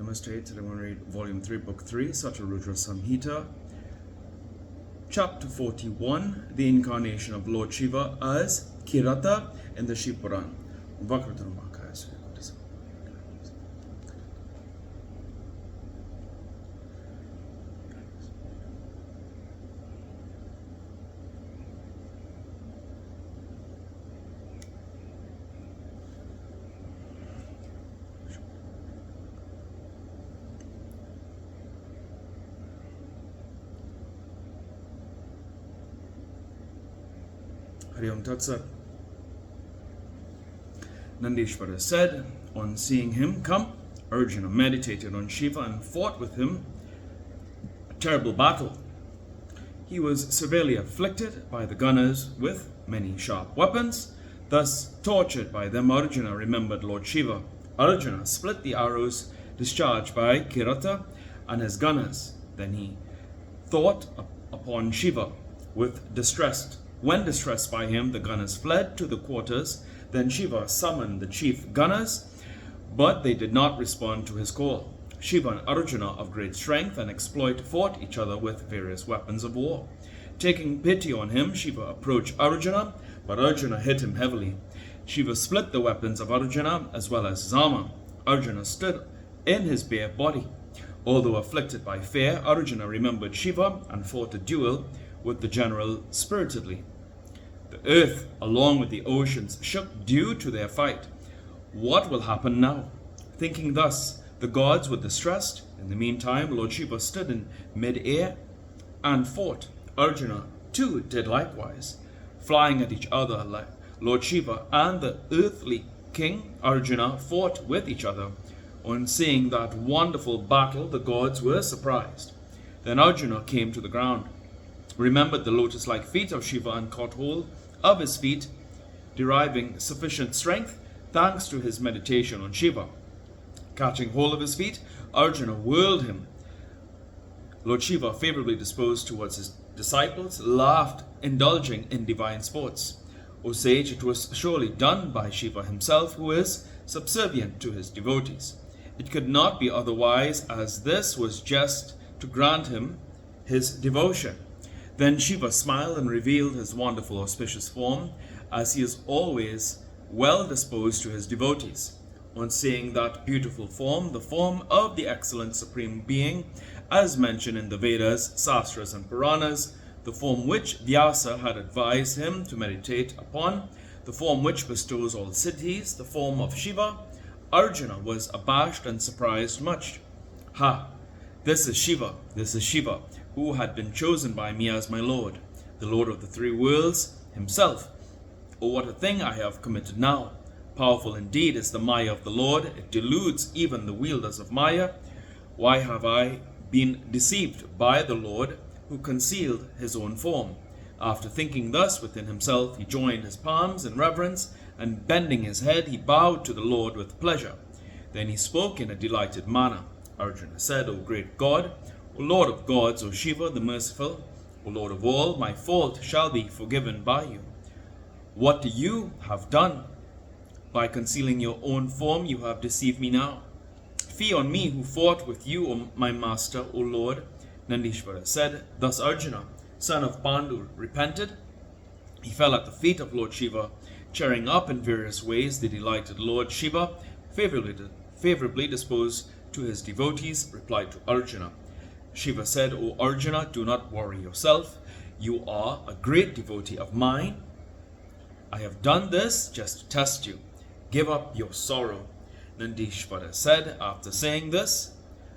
Namaste. Today I'm going to read Volume 3, Book 3, SataRudra Samhita, Chapter 41, the Incarnation of Lord Shiva as Kirata in the Shiva Puran. Hari-Om Tat-Sat. Nandishvara said, on seeing him come, Arjuna meditated on Shiva and fought with him a terrible battle. He was severely afflicted by the gunners with many sharp weapons. Thus, tortured by them, Arjuna remembered Lord Shiva. Arjuna split the arrows discharged by Kirata and his gunners. Then he thought upon Shiva with distress. When distressed by him, the gunners fled to the quarters. Then Shiva summoned the chief gunners, but they did not respond to his call. Shiva and Arjuna, of great strength and exploit, fought each other with various weapons of war. Taking pity on him, Shiva approached Arjuna, but Arjuna hit him heavily. Shiva split the weapons of Arjuna as well as his armor. Arjuna stood in his bare body. Although afflicted by fear, Arjuna remembered Shiva and fought a duel with the general spiritedly. The earth, along with the oceans, shook due to their fight. What will happen now? Thinking thus, the gods were distressed. In the meantime, Lord Shiva stood in mid-air and fought. Arjuna, too, did likewise. Flying at each other, like Lord Shiva and the earthly king, Arjuna fought with each other. On seeing that wonderful battle, the gods were surprised. Then Arjuna came to the ground, remembered the lotus-like feet of Shiva and caught hold of his feet, deriving sufficient strength thanks to his meditation on Shiva. Catching hold of his feet, Arjuna whirled him. Lord Shiva, favorably disposed towards his disciples, laughed, indulging in divine sports. O sage, it was surely done by Shiva himself, who is subservient to his devotees. It could not be otherwise, as this was just to grant him his devotion. Then Shiva smiled and revealed his wonderful auspicious form, as he is always well disposed to his devotees. On seeing that beautiful form, the form of the excellent Supreme Being, as mentioned in the Vedas, Sastras, and Puranas, the form which Vyasa had advised him to meditate upon, the form which bestows all siddhis, the form of Shiva, Arjuna was abashed and surprised much. Ha! This is Shiva, who had been chosen by me as my Lord, the Lord of the three worlds himself. Oh, what a thing I have committed now! Powerful indeed is the Maya of the Lord. It deludes even the wielders of Maya. Why have I been deceived by the Lord, who concealed his own form? After thinking thus within himself, he joined his palms in reverence, and bending his head, he bowed to the Lord with pleasure. Then he spoke in a delighted manner. Arjuna said, O great God, O Lord of gods, O Shiva the merciful, O Lord of all, my fault shall be forgiven by you. What you have done? By concealing your own form, you have deceived me now. Fie on me who fought with you, O my master, O Lord. Nandishvara said. Thus Arjuna, son of Pandu, repented. He fell at the feet of Lord Shiva, cheering up in various ways the delighted Lord Shiva, favorably disposed to his devotees, replied to Arjuna. Shiva said, O Arjuna, do not worry yourself. You are a great devotee of mine. I have done this just to test you. Give up your sorrow. Nandishvara said. After saying this,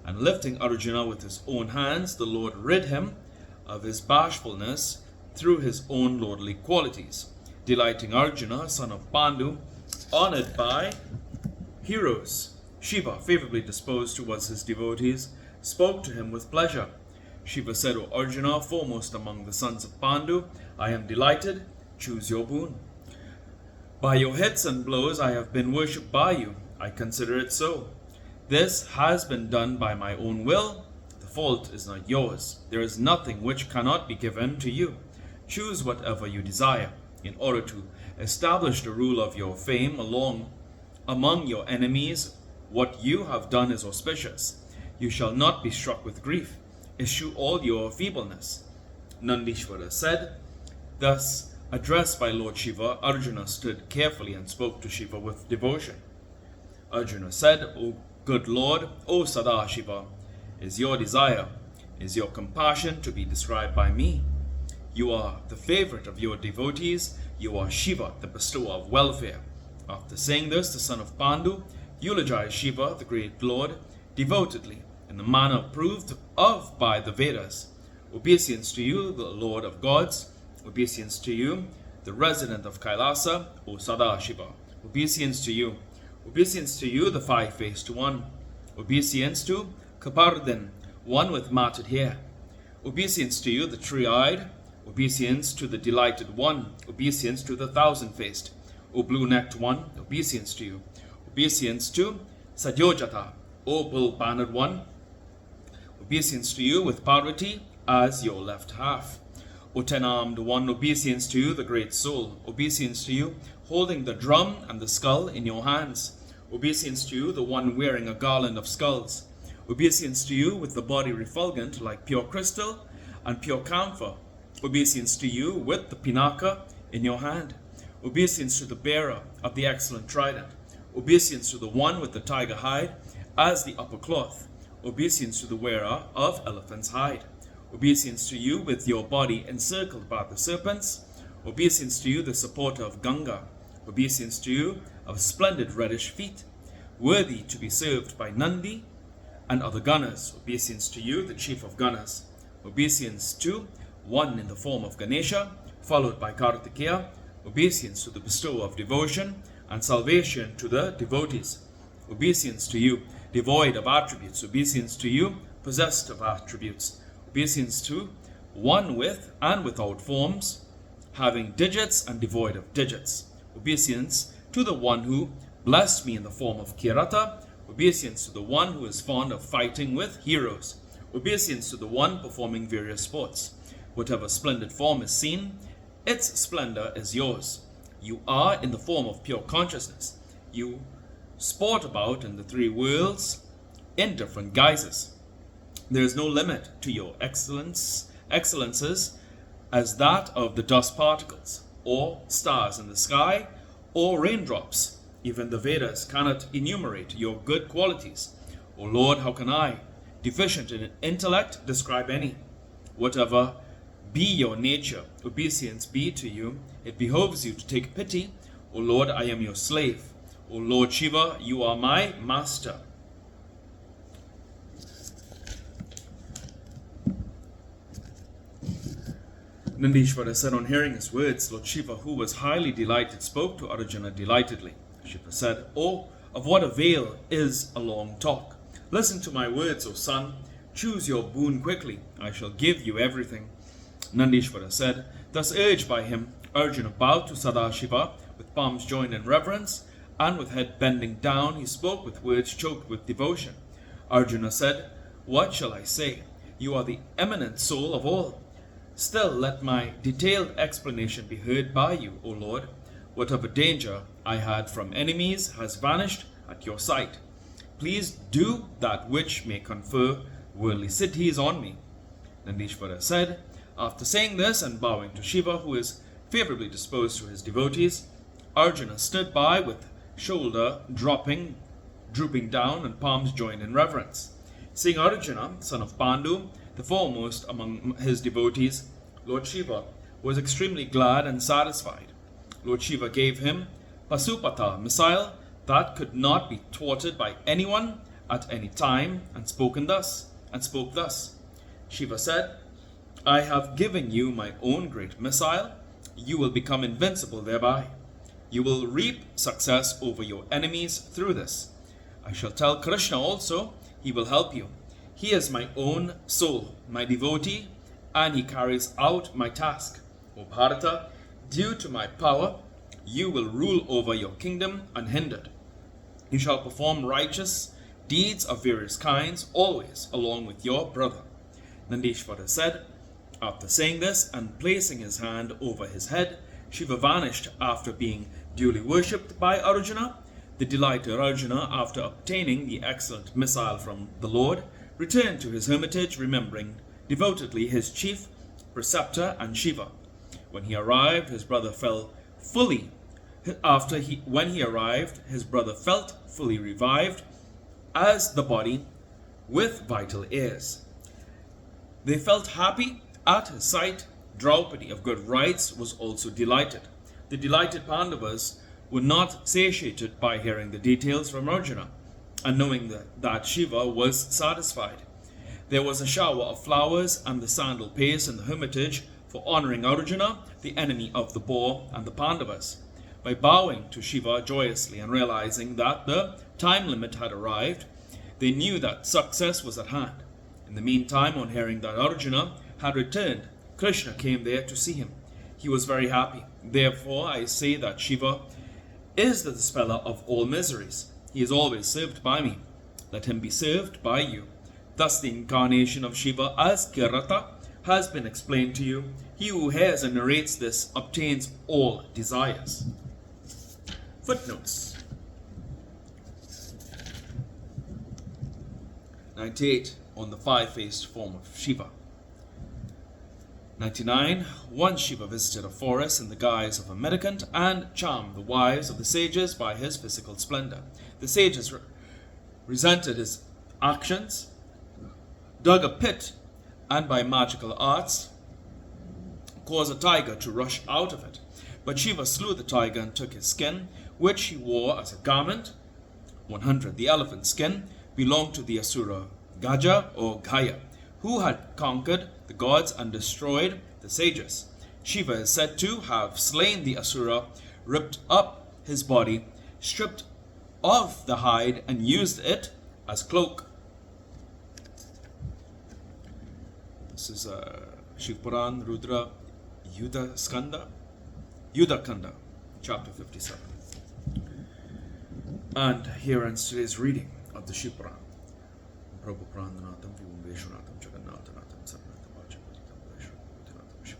and lifting Arjuna with his own hands, the Lord rid him of his bashfulness through his own lordly qualities. Delighting Arjuna, son of Pandu, honored by heroes, Shiva, favorably disposed towards his devotees, spoke to him with pleasure. Shiva said, O Arjuna, foremost among the sons of Pandu, I am delighted. Choose your boon. By your hits and blows I have been worshipped by you. I consider it so. This has been done by my own will. The fault is not yours. There is nothing which cannot be given to you. Choose whatever you desire. In order to establish the rule of your fame among your enemies, What you have done is auspicious. You shall not be struck with grief. Eschew all your feebleness. Nandishvara said. Thus, addressed by Lord Shiva, Arjuna stood carefully and spoke to Shiva with devotion. Arjuna said, O good Lord, O SataShiva, is your desire, is your compassion to be described by me? You are the favorite of your devotees. You are Shiva, the bestower of welfare. After saying this, the son of Pandu eulogized Shiva, the great Lord, devotedly, in the manner approved of by the Vedas. Obeisance to you, the Lord of gods. Obeisance to you, the resident of Kailasa, O SataShiva. Obeisance to you. Obeisance to you, the five-faced one. Obeisance to Kapardhan, one with matted hair. Obeisance to you, the three-eyed. Obeisance to the delighted one. Obeisance to the thousand-faced. O blue-necked one, obeisance to you. Obeisance to Sadyojata, O bull-bannered one. Obeisance to you with Parvati as your left half. O ten-armed one, obeisance to you, the great soul. Obeisance to you, holding the drum and the skull in your hands. Obeisance to you, the one wearing a garland of skulls. Obeisance to you, with the body refulgent like pure crystal and pure camphor. Obeisance to you, with the pinaka in your hand. Obeisance to the bearer of the excellent trident. Obeisance to the one with the tiger hide as the upper cloth. Obeisance to the wearer of elephant's hide. Obeisance to you with your body encircled by the serpents. Obeisance to you, the supporter of Ganga. Obeisance to you of splendid reddish feet, worthy to be served by Nandi and other Ganas. Obeisance to you, the chief of Ganas. Obeisance to one in the form of Ganesha, followed by Kartikeya. Obeisance to the bestower of devotion and salvation to the devotees. Obeisance to you, devoid of attributes. Obeisance to you, possessed of attributes. Obeisance to one with and without forms, having digits and devoid of digits. Obeisance to the one who blessed me in the form of Kirata. Obeisance to the one who is fond of fighting with heroes. Obeisance to the one performing various sports. Whatever splendid form is seen, its splendor is yours. You are in the form of pure consciousness. You sport about in the three worlds in different guises. There is no limit to your excellences as that of the dust particles, or stars in the sky, or raindrops. Even the Vedas cannot enumerate your good qualities. O Lord, how can I, deficient in intellect, describe any? Whatever be your nature, obeisance be to you. It behoves you to take pity. O Lord, I am your slave. O Lord Shiva, you are my master. Nandishvara said, on hearing his words, Lord Shiva, who was highly delighted, spoke to Arjuna delightedly. Shiva said, Oh, of what avail is a long talk? Listen to my words, O son. Choose your boon quickly. I shall give you everything. Nandishvara said, thus urged by him, Arjuna bowed to SataShiva with palms joined in reverence, and with head bending down, he spoke with words choked with devotion. Arjuna said, what shall I say? You are the eminent soul of all. Still, let my detailed explanation be heard by you, O Lord. Whatever danger I had from enemies has vanished at your sight. Please do that which may confer worldly siddhis on me. Nandishvara said, after saying this and bowing to Shiva, who is favorably disposed to his devotees, Arjuna stood by with shoulder drooping down and palms joined in reverence. Seeing Arjuna, son of Pandu, the foremost among his devotees, Lord Shiva was extremely glad and satisfied. Lord Shiva gave him Pasupata, missile that could not be thwarted by anyone at any time, and spoke thus. Shiva said, I have given you my own great missile. You will become invincible thereby. You will reap success over your enemies through this. I shall tell Krishna also, he will help you. He is my own soul, my devotee, and he carries out my task. O Bharata, due to my power, you will rule over your kingdom unhindered. You shall perform righteous deeds of various kinds, always along with your brother. Nandishvara said, after saying this and placing his hand over his head, Shiva vanished after being duly worshipped by Arjuna. The delighted Arjuna, after obtaining the excellent missile from the Lord, returned to his hermitage, remembering devotedly his chief preceptor and Shiva. When he arrived, his brother felt fully revived as the body with vital airs. They felt happy at his sight. Draupadi of good rights was also delighted. The delighted Pandavas were not satiated by hearing the details from Arjuna, and knowing that Shiva was satisfied. There was a shower of flowers and the sandal paste in the hermitage for honoring Arjuna, the enemy of the boar and the Pandavas. By bowing to Shiva joyously and realizing that the time limit had arrived, they knew that success was at hand. In the meantime, on hearing that Arjuna had returned, Krishna came there to see him. He was very happy. Therefore, I say that Shiva is the dispeller of all miseries. He is always served by me. Let him be served by you. Thus the incarnation of Shiva as Kirata has been explained to you. He who hears and narrates this obtains all desires. Footnotes. 98. On the five-faced form of Shiva. 99. Once Shiva visited a forest in the guise of a mendicant and charmed the wives of the sages by his physical splendor. The sages resented his actions, dug a pit, and by magical arts caused a tiger to rush out of it. But Shiva slew the tiger and took his skin, which he wore as a garment. 100. The elephant skin belonged to the Asura Gaja or Gaya, who had conquered the gods and destroyed the sages. Shiva is said to have slain the Asura, ripped up his body, stripped off the hide, and used it as cloak. This is Shiva Puran, Rudra, Yudakanda, chapter 57. And here ends today's reading of the Shiva Puran. Prabhu Prananatam, Vivum Veshwanatam, Jagannatanatam, Sarvanatam, Vajapanatam, Veshwanatam, Shiva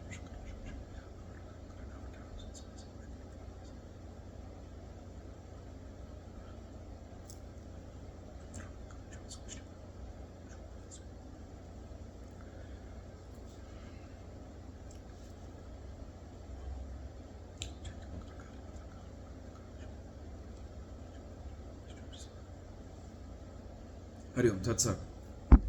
Hari Om Tat Sat.